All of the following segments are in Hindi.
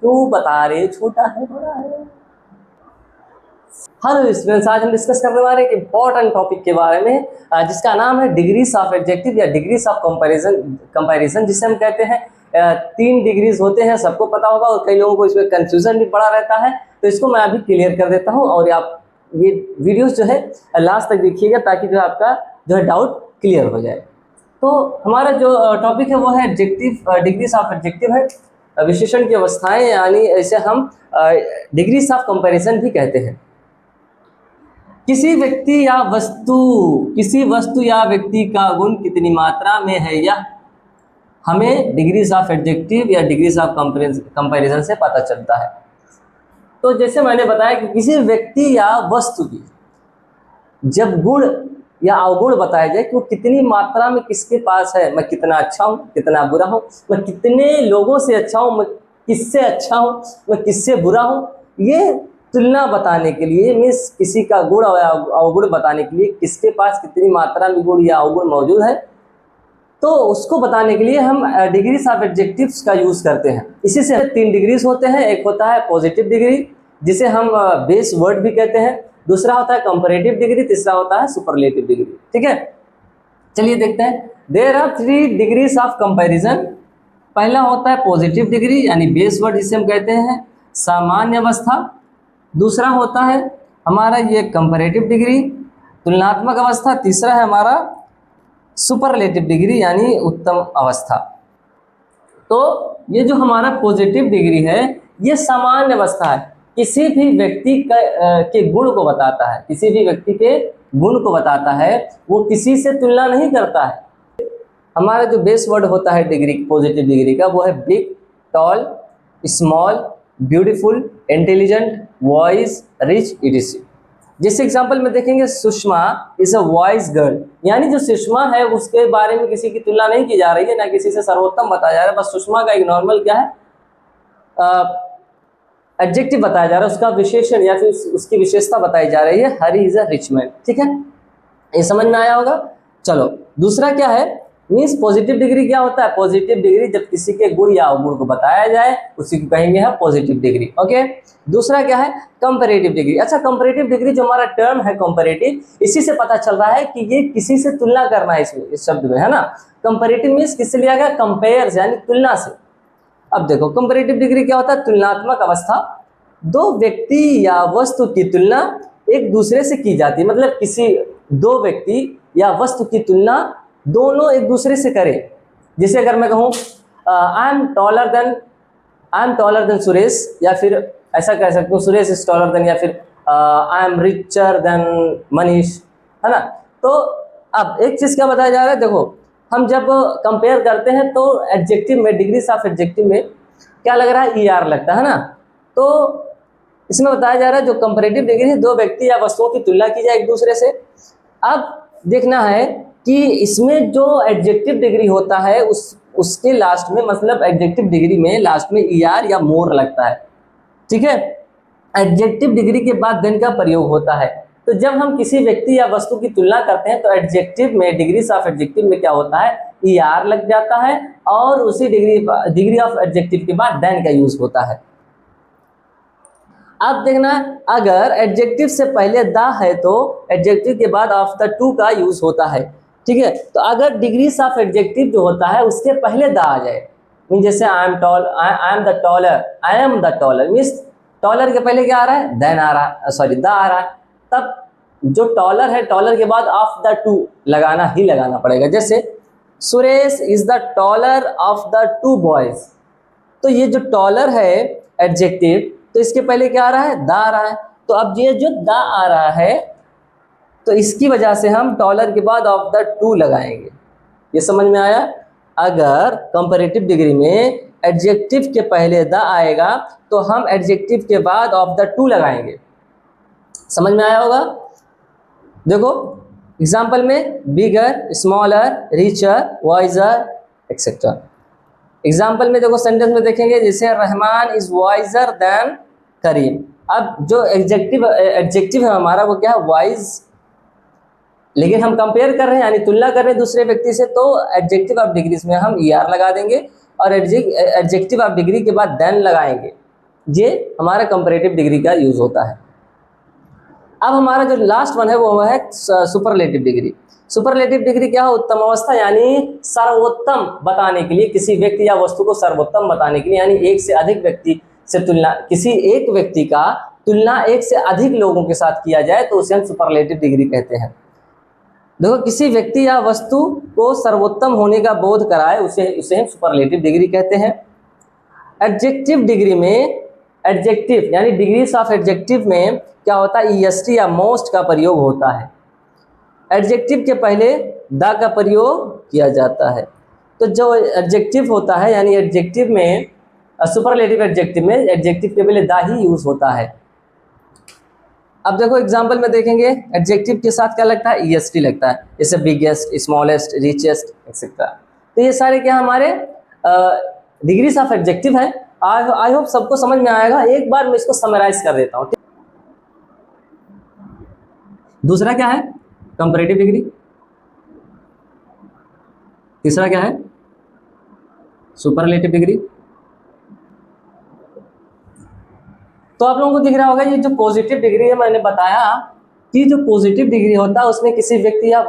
क्यों बता रहे छोटा है बड़ा है। हेलो स्टूडेंट्स, आज हम डिस्कस करने वाले एक इम्पॉर्टेंट टॉपिक के बारे में जिसका नाम है डिग्रीज ऑफ एडजेक्टिव या डिग्रीज ऑफ कंपैरिजन, जिसे हम कहते हैं 3 डिग्रीज होते हैं, सबको पता होगा और कई लोगों को इसमें कंफ्यूजन भी बड़ा रहता है। तो इसको मैं अभी क्लियर कर देता हूं और आप ये वीडियोस जो है लास्ट तक देखिएगा ताकि जो आपका जो है डाउट क्लियर हो जाए। तो हमारा जो टॉपिक है वो है एडजेक्टिव, डिग्रीज ऑफ एडजेक्टिव है, विशेषण की अवस्थाएं, यानी इसे हम डिग्रीज ऑफ कंपैरिजन भी कहते हैं। किसी वस्तु या व्यक्ति का गुण कितनी मात्रा में है यह हमें डिग्रीज ऑफ एडजेक्टिव या डिग्रीज ऑफ कंपैरिजन से पता चलता है। तो जैसे मैंने बताया कि किसी व्यक्ति या वस्तु की जब गुण या अवगुण बताया जाए कि वो कितनी मात्रा में किसके पास है, मैं कितना अच्छा हूँ, कितना बुरा हूँ, मैं कितने लोगों से अच्छा हूँ, मैं किससे अच्छा हूँ, मैं किससे बुरा हूँ, ये तुलना बताने के लिए, मीन्स किसी का गुण या अवगुण बताने के लिए किसके पास कितनी मात्रा में गुण या अवगुण मौजूद है, तो उसको बताने के लिए हम डिग्रीज ऑफ एडजेक्टिव्स का यूज करते हैं। इसी से 3 डिग्रीज होते हैं। एक होता है पॉजिटिव डिग्री जिसे हम बेस वर्ड भी कहते हैं, दूसरा होता है कंपैरेटिव डिग्री, तीसरा होता है सुपरलेटिव डिग्री। ठीक है, चलिए देखते हैं। There are 3 degrees of comparison. पहला होता है पॉजिटिव डिग्री यानी बेस वर्ड जिसे हम कहते हैं सामान्य अवस्था। दूसरा होता है हमारा ये कंपैरेटिव डिग्री तुलनात्मक अवस्था। तीसरा है हमारा सुपरलेटिव डिग्री यानी उत्तम अवस्था। तो ये जो हमारा पॉजिटिव डिग्री है ये सामान्य अवस्था है, किसी भी व्यक्ति के गुण को बताता है, किसी भी व्यक्ति के गुण को बताता है, वो किसी से तुलना नहीं करता है। हमारा जो बेस वर्ड होता है डिग्री पॉजिटिव डिग्री का वो है big, tall, small, beautiful, intelligent, wise, rich, etc. जिस एग्जाम्पल में देखेंगे Sushma is a wise girl, यानी जो सुषमा है उसके बारे में किसी की तुलना नहीं की जा रही है, ना किसी से सर्वोत्तम बताया जा रहा है, बस सुषमा का एक नॉर्मल क्या है एडजेक्टिव बताया जा रहा है, उसका विशेषण या फिर उसकी विशेषता बताई जा रही है, हरी इज अ रिच मैन। ठीक है, ये समझ में आया होगा। चलो दूसरा क्या है, मीन्स पॉजिटिव डिग्री क्या होता है। पॉजिटिव डिग्री जब किसी के गुण या अवगुण को बताया जाए उसी को कहेंगे हम पॉजिटिव डिग्री। ओके, दूसरा क्या है कंपैरेटिव डिग्री। अच्छा, कंपैरेटिव डिग्री जो हमारा टर्म है कंपैरेटिव, इसी से पता चल रहा है कि ये किसी से तुलना करना है, इसमें इस शब्द में है ना। कंपैरेटिव मीन्स किससे लिया गया, कंपेयर यानी तुलना से। अब देखो कंपैरेटिव डिग्री क्या होता है, तुलनात्मक अवस्था। 2 व्यक्ति या वस्तु की तुलना एक दूसरे से की जाती है, मतलब किसी 2 व्यक्ति या वस्तु की तुलना दोनों एक दूसरे से करें। जैसे अगर मैं कहूँ I am taller than Suresh, या फिर ऐसा कह सकता हूँ सुरेश इज टॉलर देन, या फिर I am richer than Manish, है ना। तो अब एक चीज क्या बताया जा रहा है, देखो हम जब कंपेयर करते हैं तो एडजेक्टिव में, डिग्रीज ऑफ एडजेक्टिव में क्या लग रहा है, ER लगता है ना। तो इसमें बताया जा रहा है जो कंपैरेटिव डिग्री है 2 व्यक्ति या वस्तुओं की तुलना की जाए एक दूसरे से। अब देखना है कि इसमें जो एडजेक्टिव डिग्री होता है उसके लास्ट में, मतलब एडजेक्टिव डिग्री में लास्ट में ER या मोर लगता है। ठीक है, एडजेक्टिव डिग्री के बाद देन का प्रयोग होता है। तो जब हम किसी व्यक्ति या वस्तु की तुलना करते हैं तो एडजेक्टिव में, डिग्रीज ऑफ एडजेक्टिव में क्या होता है, ER लग जाता है और उसी डिग्री ऑफ एडजेक्टिव के बाद देन का यूज होता है। अब देखना अगर एडजेक्टिव से पहले द है तो एडजेक्टिव के बाद आफ्टर टू का यूज होता है। ठीक है, तो अगर डिग्रीज ऑफ एडजेक्टिव जो होता है उसके पहले द आ जाए, मीन जैसे I am the taller, means taller के पहले क्या आ रहा है, देन आ रहा है, सॉरी द आ रहा है, तब जो टॉलर है टॉलर के बाद ऑफ द टू लगाना ही लगाना पड़ेगा। जैसे Suresh is the taller of the 2 boys, तो ये जो टॉलर है एडजेक्टिव, तो इसके पहले क्या आ रहा है, द आ रहा है। तो अब ये जो द आ रहा है तो इसकी वजह से हम टॉलर के बाद ऑफ द 2 लगाएंगे। ये समझ में आया। अगर कंपैरेटिव डिग्री में एडजेक्टिव के पहले द आएगा तो हम एडजेक्टिव के बाद ऑफ द 2 लगाएंगे। समझ में आया होगा। देखो एग्जाम्पल में bigger, smaller, richer, wiser etcetera. Example में देखो सेंटेंस में देखेंगे जैसे Rahman is wiser than Karim. अब जो एडजेक्टिव है हमारा वो क्या है, वाइज, लेकिन हम कंपेयर कर रहे हैं यानी तुलना कर रहे हैं दूसरे व्यक्ति से, तो एडजेक्टिव ऑफ डिग्रीज में हम ER लगा देंगे और एडजेक्टिव ऑफ डिग्री के बाद देन लगाएंगे। ये हमारा कंपैरेटिव डिग्री का यूज होता है। अब हमारा जो लास्ट वन है वो है सुपरलेटिव डिग्री। सुपरलेटिव डिग्री क्या है? उत्तम अवस्था, यानी सर्वोत्तम बताने के लिए, किसी व्यक्ति या वस्तु को सर्वोत्तम बताने के लिए, यानी एक से अधिक व्यक्ति से तुलना, किसी एक व्यक्ति का तुलना एक से अधिक लोगों के साथ किया जाए तो उसे हम सुपरलेटिव डिग्री कहते हैं। देखो, किसी व्यक्ति या वस्तु को सर्वोत्तम होने का बोध कराए उसे हम सुपरलेटिव डिग्री कहते हैं। एडजेक्टिव डिग्री में, एडजेक्टिव यानी डिग्रीज ऑफ एडजेक्टिव में क्या होता है? ईएसटी या मोस्ट का प्रयोग होता है। एडजेक्टिव के पहले द का प्रयोग किया जाता है। तो जो एडजेक्टिव होता है, यानी एडजेक्टिव में, सुपरलेटिव एडजेक्टिव में एडजेक्टिव के पहले द ही यूज होता है। अब देखो एग्जांपल में देखेंगे, एडजेक्टिव के साथ क्या लगता है? ईएसटी लगता है, जैसे बिगेस्ट, स्मॉलेस्ट, रिचेस्ट एक्सेट्रा। तो ये सारे क्या हमारे डिग्रीज ऑफ एडजेक्टिव है। आई होप सबको समझ में आएगा। एक बार मैं इसको समराइज कर देता हूँ। दूसरा क्या है? Comparative degree. तीसरा क्या है? Superlative degree. तो आप लोगों को दिख रहा होगा ये जो पॉजिटिव डिग्री है, मैंने बताया कि जो पॉजिटिव डिग्री होता है उसमें किसी व्यक्ति या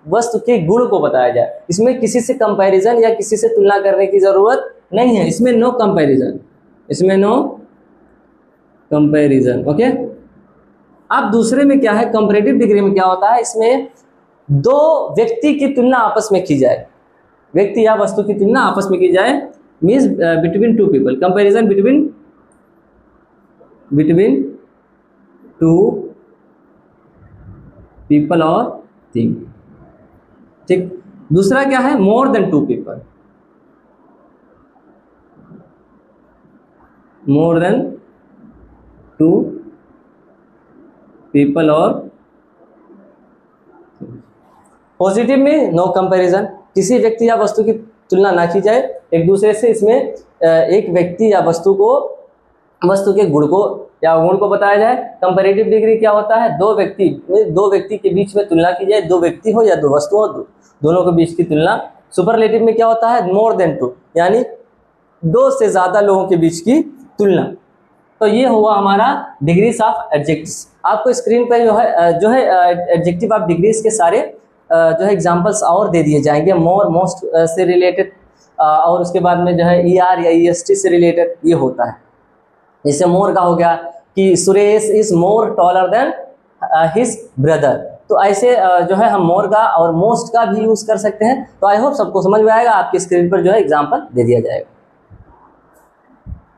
वस्तु के गुण को बताया जाए। इसमें किसी से कंपैरिजन या किसी से तुलना करने की जरूरत नहीं है। इसमें नो कंपैरिजन, इसमें नो कंपैरिजन। ओके। अब दूसरे में क्या है? कंपैरेटिव डिग्री में क्या होता है? इसमें दो व्यक्ति की तुलना आपस में की जाए, व्यक्ति या वस्तु की तुलना आपस में की जाए, means between two people, comparison between two people और थिंग। ठीक। दूसरा क्या है? More than two people, more than two people और पॉजिटिव में नो कंपैरिजन, किसी व्यक्ति या वस्तु की तुलना ना की जाए एक दूसरे से। इसमें एक व्यक्ति या वस्तु के गुण को बताया जाए। कंपैरेटिव डिग्री क्या होता है? दो व्यक्ति के बीच में तुलना की जाए, दो व्यक्ति हो या दो वस्तु हो, दोनों के बीच की तुलना। सुपरलेटिव में क्या होता है? मोर देन टू, यानी दो से ज्यादा लोगों के बीच की तुलना। तो ये हुआ हमारा डिग्रीज ऑफ एडजेक्टिव्स। आपको स्क्रीन पर जो है एडजेक्टिव ऑफ डिग्रीज के सारे जो है एग्जांपल्स और दे दिए जाएंगे, मोर, मोस्ट से रिलेटेड, और उसके बाद में जो है ER या EST से रिलेटेड ये होता है। जैसे मोर का हो गया कि Suresh is more taller than his brother. तो ऐसे जो है हम मोर का और मोस्ट का भी यूज कर सकते हैं। तो आई होप सबको समझ में आएगा। आपकी स्क्रीन पर जो है एग्जांपल दे दिया जाएगा।